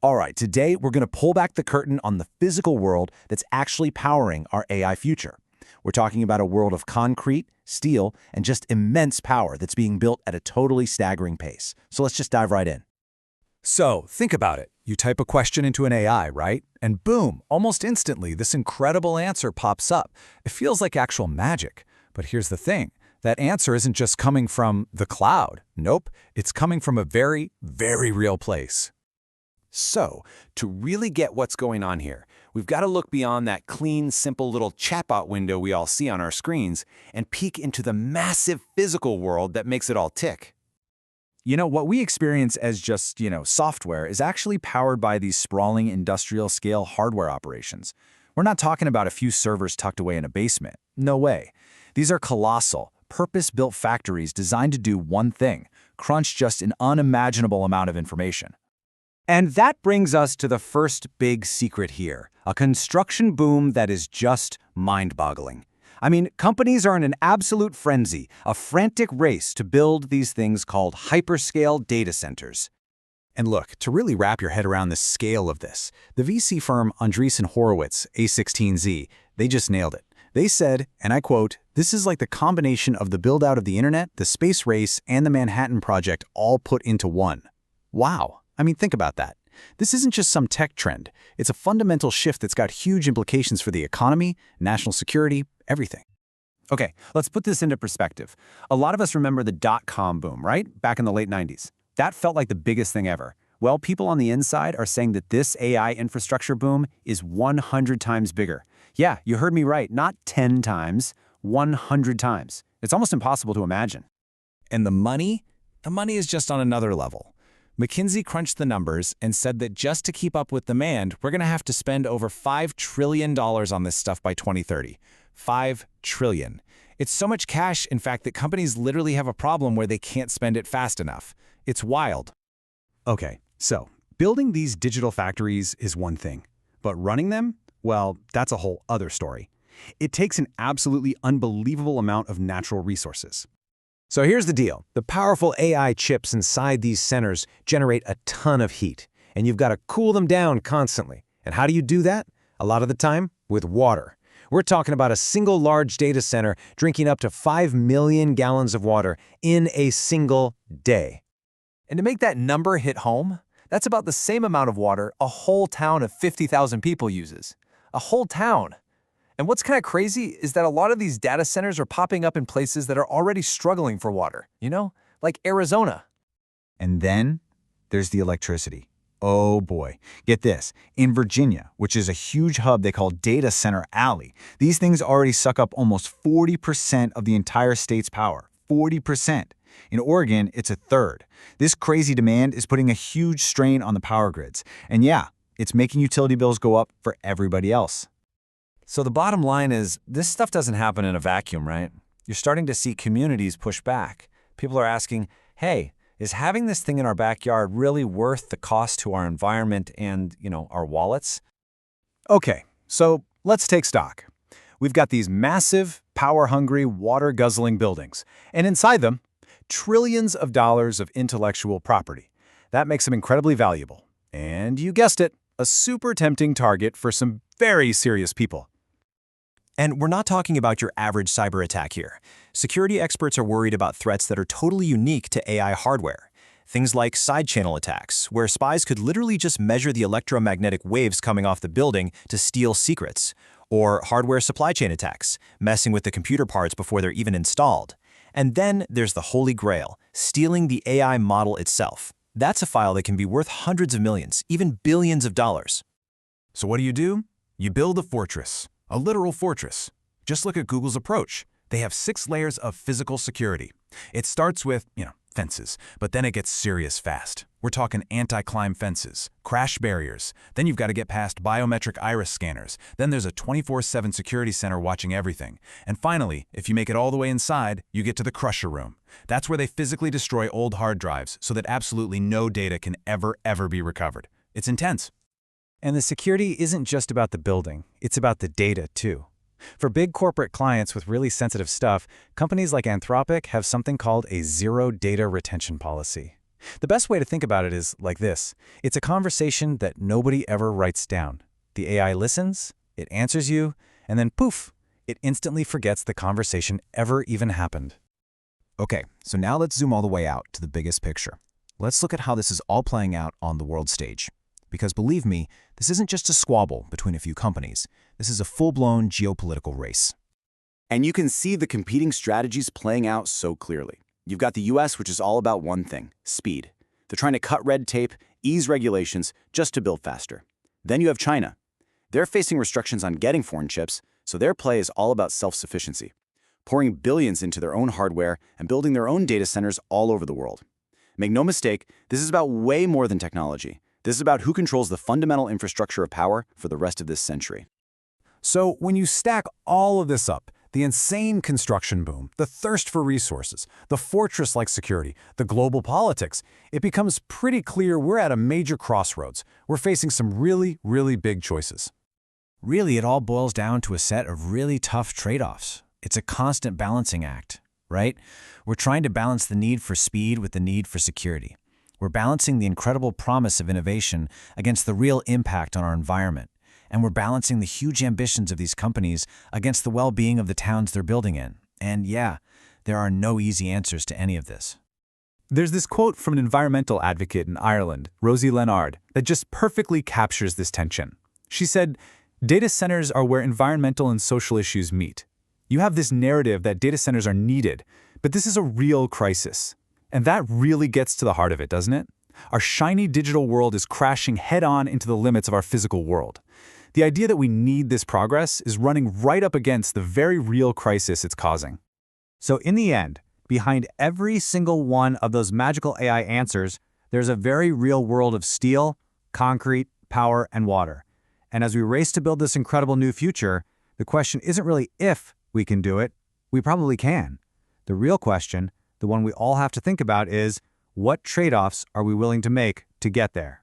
All right, today we're going to pull back the curtain on the physical world that's actually powering our AI future. We're talking about a world of concrete, steel, and just immense power that's being built at a totally staggering pace. So let's just dive right in. So, think about it. You type a question into an AI, right? And boom, almost instantly, this incredible answer pops up. It feels like actual magic. But here's the thing. That answer isn't just coming from the cloud. Nope, it's coming from a very, very real place. So, to really get what's going on here, we've got to look beyond that clean, simple little chatbot window we all see on our screens and peek into the massive physical world that makes it all tick. You know, what we experience as just, software is actually powered by these sprawling industrial-scale hardware operations. We're not talking about a few servers tucked away in a basement. No way. These are colossal, purpose-built factories designed to do one thing: crunch just an unimaginable amount of information. And that brings us to the first big secret here, a construction boom that is just mind-boggling. I mean, companies are in an absolute frenzy, a frantic race to build these things called hyperscale data centers. And look, to really wrap your head around the scale of this, the VC firm Andreessen Horowitz, A16Z, they just nailed it. They said, and I quote, "This is like the combination of the build-out of the internet, the space race, and the Manhattan Project all put into one." Wow. I mean, think about that. This isn't just some tech trend. It's a fundamental shift that's got huge implications for the economy, national security, everything. Okay, let's put this into perspective. A lot of us remember the dot-com boom, right? Back in the late 90s. That felt like the biggest thing ever. Well, people on the inside are saying that this AI infrastructure boom is 100 times bigger. Yeah, you heard me right, not 10 times, 100 times. It's almost impossible to imagine. And the money? The money is just on another level. McKinsey crunched the numbers and said that just to keep up with demand, we're going to have to spend over $5 trillion on this stuff by 2030. $5 trillion. It's so much cash, in fact, that companies literally have a problem where they can't spend it fast enough. It's wild. Okay, so building these digital factories is one thing, but running them? Well, that's a whole other story. It takes an absolutely unbelievable amount of natural resources. So here's the deal. The powerful AI chips inside these centers generate a ton of heat, and you've got to cool them down constantly. And how do you do that? A lot of the time, with water. We're talking about a single large data center drinking up to 5 million gallons of water in a single day. And to make that number hit home, that's about the same amount of water a whole town of 50,000 people uses. A whole town. And what's kind of crazy is that a lot of these data centers are popping up in places that are already struggling for water, like Arizona. And then there's the electricity. Oh boy, get this. In Virginia, which is a huge hub they call Data Center Alley, these things already suck up almost 40% of the entire state's power. 40%. In Oregon, it's a third. This crazy demand is putting a huge strain on the power grids. And yeah, it's making utility bills go up for everybody else. So the bottom line is, this stuff doesn't happen in a vacuum, right? You're starting to see communities push back. People are asking, hey, is having this thing in our backyard really worth the cost to our environment and, our wallets? Okay, so let's take stock. We've got these massive, power-hungry, water-guzzling buildings, and inside them, trillions of dollars of intellectual property. That makes them incredibly valuable. And you guessed it, a super tempting target for some very serious people. And we're not talking about your average cyber attack here. Security experts are worried about threats that are totally unique to AI hardware. Things like side-channel attacks, where spies could literally just measure the electromagnetic waves coming off the building to steal secrets. Or hardware supply chain attacks, messing with the computer parts before they're even installed. And then there's the holy grail, stealing the AI model itself. That's a file that can be worth hundreds of millions, even billions of dollars. So what do? You build a fortress. A literal fortress. Just look at Google's approach. They have 6 layers of physical security. It starts with, fences, but then it gets serious fast. We're talking anti-climb fences, crash barriers. Then you've got to get past biometric iris scanners. Then there's a 24/7 security center watching everything. And finally, if you make it all the way inside, you get to the crusher room. That's where they physically destroy old hard drives so that absolutely no data can ever be recovered. It's intense. And the security isn't just about the building, it's about the data too. For big corporate clients with really sensitive stuff, companies like Anthropic have something called a zero data retention policy. The best way to think about it is like this. It's a conversation that nobody ever writes down. The AI listens, it answers you, and then poof, it instantly forgets the conversation ever even happened. Okay, so now let's zoom all the way out to the biggest picture. Let's look at how this is all playing out on the world stage. Because believe me, this isn't just a squabble between a few companies. This is a full-blown geopolitical race. And you can see the competing strategies playing out so clearly. You've got the US, which is all about one thing, speed. They're trying to cut red tape, ease regulations, just to build faster. Then you have China. They're facing restrictions on getting foreign chips, so their play is all about self-sufficiency, pouring billions into their own hardware and building their own data centers all over the world. Make no mistake, this is about way more than technology. This is about who controls the fundamental infrastructure of power for the rest of this century. So when you stack all of this up, the insane construction boom, the thirst for resources, the fortress-like security, the global politics, it becomes pretty clear we're at a major crossroads. We're facing some really, really big choices. Really, it all boils down to a set of really tough trade-offs. It's a constant balancing act, right? We're trying to balance the need for speed with the need for security. We're balancing the incredible promise of innovation against the real impact on our environment. And we're balancing the huge ambitions of these companies against the well-being of the towns they're building in. And yeah, there are no easy answers to any of this. There's this quote from an environmental advocate in Ireland, Rosie Leonard, that just perfectly captures this tension. She said, "Data centers are where environmental and social issues meet. You have this narrative that data centers are needed, but this is a real crisis." And that really gets to the heart of it, doesn't it? Our shiny digital world is crashing head-on into the limits of our physical world. The idea that we need this progress is running right up against the very real crisis it's causing. So in the end, behind every single one of those magical AI answers, there's a very real world of steel, concrete, power, and water. And as we race to build this incredible new future, the question isn't really if we can do it, we probably can. The real question, the one we all have to think about, is what trade-offs are we willing to make to get there?